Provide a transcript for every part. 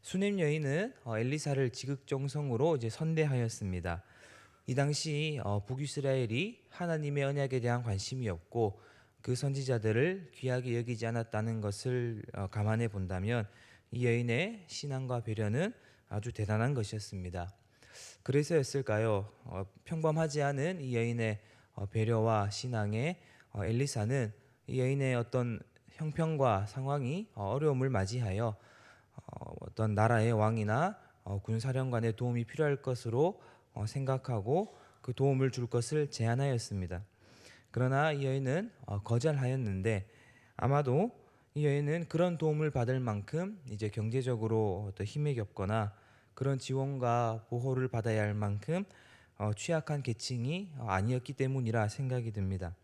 수넴 여인은 엘리사를 지극정성으로 이제 선대하였습니다. 이 당시 북이스라엘이 하나님의 언약에 대한 관심이 없고 그 선지자들을 귀하게 여기지 않았다는 것을 감안해 본다면 이 여인의 신앙과 배려는 아주 대단한 것이었습니다. 그래서였을까요? 평범하지 않은 이 여인의 배려와 신앙에 엘리사는 이 여인의 어떤 형편과 상황이 어려움을 맞이하여 어떤 나라의 왕이나 군사령관의 도움이 필요할 것으로 생각하고 그 도움을 줄 것을 제안하였습니다. 그러나 이 여인은 거절하였는데 아마도 이 여인은 그런 도움을 받을 만큼 이제 경제적으로 어떤 힘에 겹거나 그런 지원과 보호를 받아야 할 만큼 취약한 계층이 아니었기 때문이라 생각이 듭니다.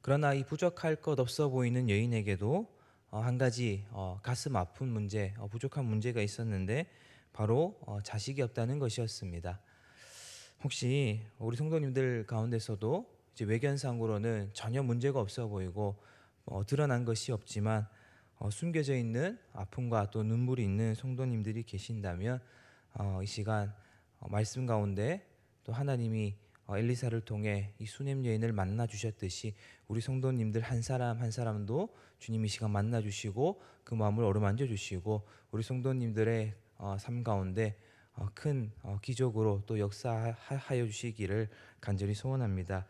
그러나 이 부족할 것 없어 보이는 여인에게도 한 가지 가슴 아픈 문제, 부족한 문제가 있었는데 바로 자식이 없다는 것이었습니다. 혹시 우리 성도님들 가운데서도 이제 외견상으로는 전혀 문제가 없어 보이고 드러난 것이 없지만 숨겨져 있는 아픔과 또 눈물이 있는 성도님들이 계신다면 이 시간 말씀 가운데 또 하나님이 엘리사를 통해 이 수넴 여인을 만나 주셨듯이 우리 성도님들 한 사람 한 사람도 주님 이 시간 만나 주시고 그 마음을 어루만져 주시고 우리 성도님들의 삶 가운데 큰 기적으로 또 역사하여 주시기를 간절히 소원합니다.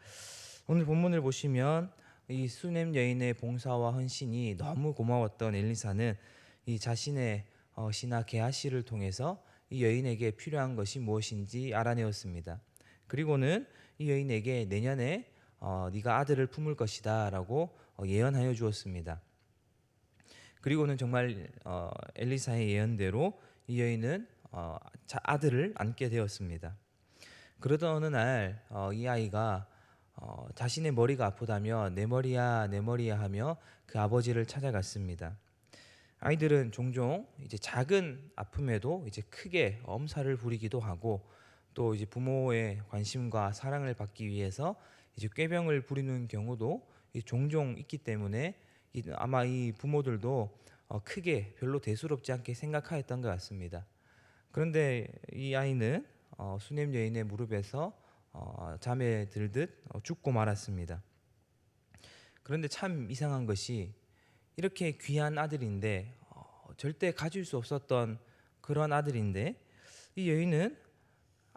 오늘 본문을 보시면 이 수넴 여인의 봉사와 헌신이 너무 고마웠던 엘리사는 이 자신의 신하 게하시를 통해서 이 여인에게 필요한 것이 무엇인지 알아내었습니다. 그리고는 이 여인에게 내년에 네가 아들을 품을 것이다 라고 예언하여 주었습니다. 그리고는 정말 엘리사의 예언대로 이 여인은 아들을 안게 되었습니다. 그러던 어느 날 이 아이가 자신의 머리가 아프다며 내 머리야 내 머리야 하며 그 아버지를 찾아갔습니다. 아이들은 종종 이제 작은 아픔에도 이제 크게 엄살을 부리기도 하고 또 이제 부모의 관심과 사랑을 받기 위해서 이제 꾀병을 부리는 경우도 종종 있기 때문에 아마 이 부모들도 크게 별로 대수롭지 않게 생각하였던 것 같습니다. 그런데 이 아이는 수넴 여인의 무릎에서 잠에 들듯 죽고 말았습니다. 그런데 참 이상한 것이 이렇게 귀한 아들인데 절대 가질 수 없었던 그런 아들인데 이 여인은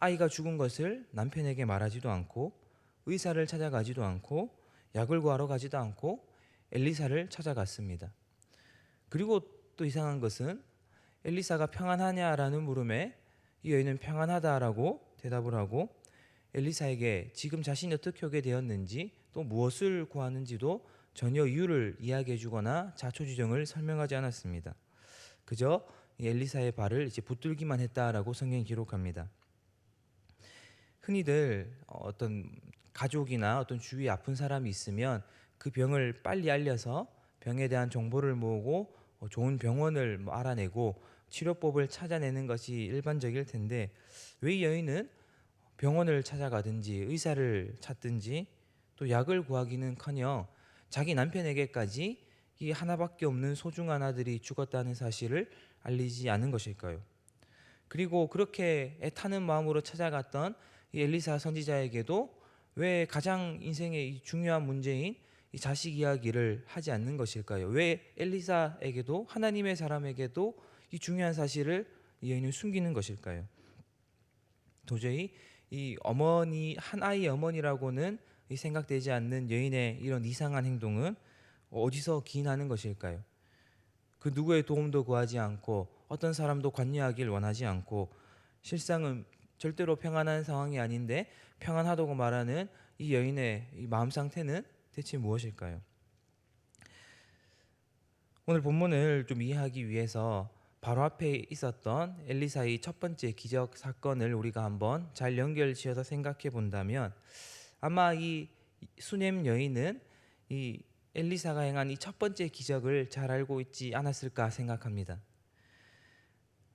아이가 죽은 것을 남편에게 말하지도 않고 의사를 찾아가지도 않고 약을 구하러 가지도 않고 엘리사를 찾아갔습니다. 그리고 또 이상한 것은 엘리사가 평안하냐라는 물음에 이 여인은 평안하다라고 대답을 하고 엘리사에게 지금 자신이 어떻게 오게 되었는지 또 무엇을 구하는지도 전혀 이유를 이야기해 주거나 자초지종을 설명하지 않았습니다. 그저 엘리사의 발을 이제 붙들기만 했다라고 성경이 기록합니다. 흔히들 어떤 가족이나 어떤 주위에 아픈 사람이 있으면 그 병을 빨리 알려서 병에 대한 정보를 모으고 좋은 병원을 알아내고 치료법을 찾아내는 것이 일반적일 텐데 왜 이 여인은 병원을 찾아가든지 의사를 찾든지 또 약을 구하기는커녕 자기 남편에게까지 이 하나밖에 없는 소중한 아들이 죽었다는 사실을 알리지 않은 것일까요? 그리고 그렇게 애타는 마음으로 찾아갔던 이 엘리사 선지자에게도 왜 가장 인생의 중요한 문제인 이 자식 이야기를 하지 않는 것일까요? 왜 엘리사에게도 하나님의 사람에게도 이 중요한 사실을 이 여인은 숨기는 것일까요? 도저히 이 어머니 한 아이의 어머니라고는 생각되지 않는 여인의 이런 이상한 행동은 어디서 기인하는 것일까요? 그 누구의 도움도 구하지 않고 어떤 사람도 관여하길 원하지 않고 실상은 절대로 평안한 상황이 아닌데 평안하다고 말하는 이 여인의 이 마음 상태는 대체 무엇일까요? 오늘 본문을 좀 이해하기 위해서 바로 앞에 있었던 엘리사의 첫 번째 기적 사건을 우리가 한번 잘 연결지어서 생각해 본다면 아마 이 수넴 여인은 이 엘리사가 행한 이 첫 번째 기적을 잘 알고 있지 않았을까 생각합니다.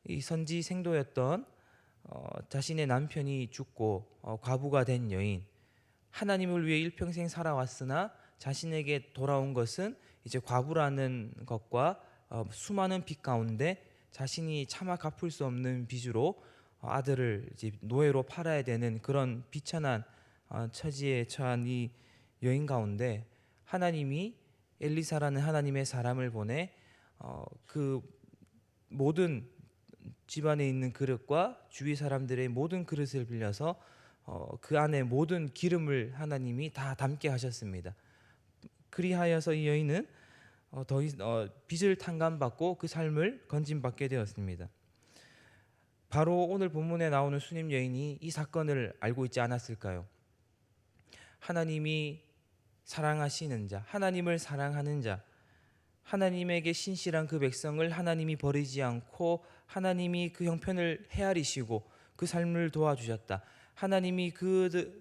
이 선지 생도였던 자신의 남편이 죽고 과부가 된 여인, 하나님을 위해 일평생 살아왔으나 자신에게 돌아온 것은 이제 과부라는 것과 수많은 빚 가운데 자신이 차마 갚을 수 없는 빚으로 아들을 이제 노예로 팔아야 되는 그런 비천한 처지에 처한 이 여인 가운데 하나님이 엘리사라는 하나님의 사람을 보내 그 모든 집안에 있는 그릇과 주위 사람들의 모든 그릇을 빌려서 그 안에 모든 기름을 하나님이 다 담게 하셨습니다. 그리하여서 이 여인은 빚을 탕감받고 그 삶을 건짐받게 되었습니다. 바로 오늘 본문에 나오는 수님 여인이 이 사건을 알고 있지 않았을까요? 하나님이 사랑하시는 자, 하나님을 사랑하는 자, 하나님에게 신실한 그 백성을 하나님이 버리지 않고 하나님이 그 형편을 헤아리시고 그 삶을 도와주셨다. 하나님이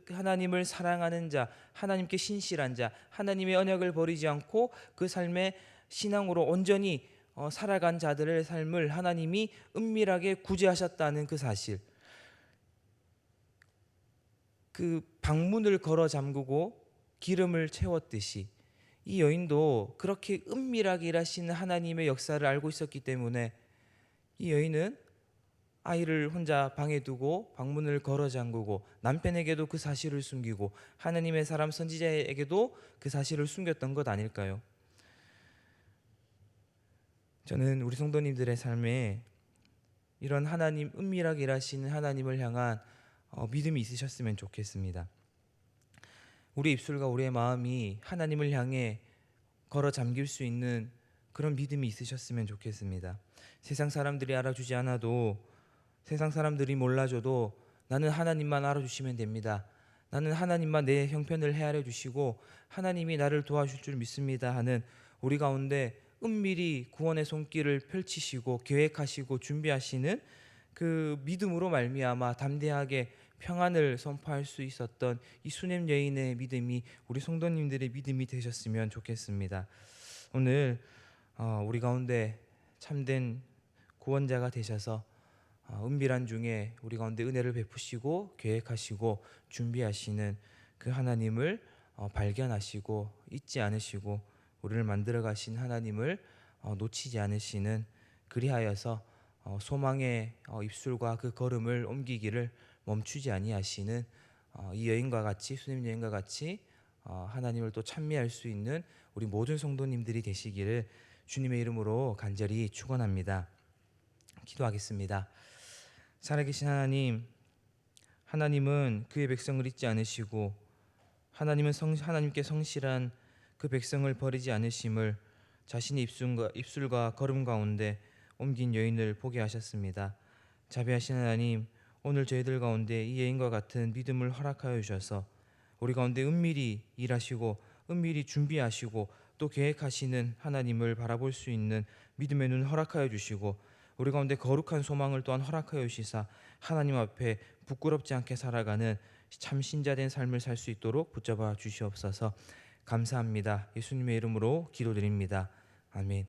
하나님을 사랑하는 자, 하나님께 신실한 자, 하나님의 언약을 버리지 않고 그 삶의 신앙으로 온전히 살아간 자들의 삶을 하나님이 은밀하게 구제하셨다는 그 사실, 그 방문을 걸어 잠그고 기름을 채웠듯이 이 여인도 그렇게 은밀하게 일하시는 하나님의 역사를 알고 있었기 때문에 이 여인은 아이를 혼자 방에 두고 방문을 걸어 잠그고 남편에게도 그 사실을 숨기고 하나님의 사람 선지자에게도 그 사실을 숨겼던 것 아닐까요? 저는 우리 성도님들의 삶에 이런 하나님, 은밀하게 일하시는 하나님을 향한 믿음이 있으셨으면 좋겠습니다. 우리 입술과 우리의 마음이 하나님을 향해 걸어 잠길 수 있는 그런 믿음이 있으셨으면 좋겠습니다. 세상 사람들이 알아주지 않아도, 세상 사람들이 몰라줘도 나는 하나님만 알아주시면 됩니다. 나는 하나님만 내 형편을 헤아려 주시고 하나님이 나를 도와줄 줄 믿습니다 하는 우리 가운데 은밀히 구원의 손길을 펼치시고 계획하시고 준비하시는 그 믿음으로 말미암아 담대하게 평안을 선포할 수 있었던 이 수냄 여인의 믿음이 우리 성도님들의 믿음이 되셨으면 좋겠습니다. 오늘 우리 가운데 참된 구원자가 되셔서 은밀한 중에 우리 가운데 은혜를 베푸시고 계획하시고 준비하시는 그 하나님을 발견하시고 잊지 않으시고 우리를 만들어 가신 하나님을 놓치지 않으시는, 그리하여서 소망의 입술과 그 걸음을 옮기기를 멈추지 아니하시는 이 여인과 같이, 수님 여인과 같이 하나님을 또 찬미할 수 있는 우리 모든 성도님들이 되시기를 주님의 이름으로 간절히 축원합니다. 기도하겠습니다. 살아계신 하나님, 하나님은 그의 백성을 잊지 않으시고 하나님께 성실한 그 백성을 버리지 않으심을 자신의 입술과 걸음 가운데 옮긴 여인을 보게 하셨습니다. 자비하신 하나님, 오늘 저희들 가운데 이 여인과 같은 믿음을 허락하여 주셔서 우리 가운데 은밀히 일하시고 은밀히 준비하시고 또 계획하시는 하나님을 바라볼 수 있는 믿음의 눈을 허락하여 주시고 우리 가운데 거룩한 소망을 또한 허락하여 주시사 하나님 앞에 부끄럽지 않게 살아가는 참 신자된 삶을 살 수 있도록 붙잡아 주시옵소서. 감사합니다. 예수님의 이름으로 기도드립니다. 아멘.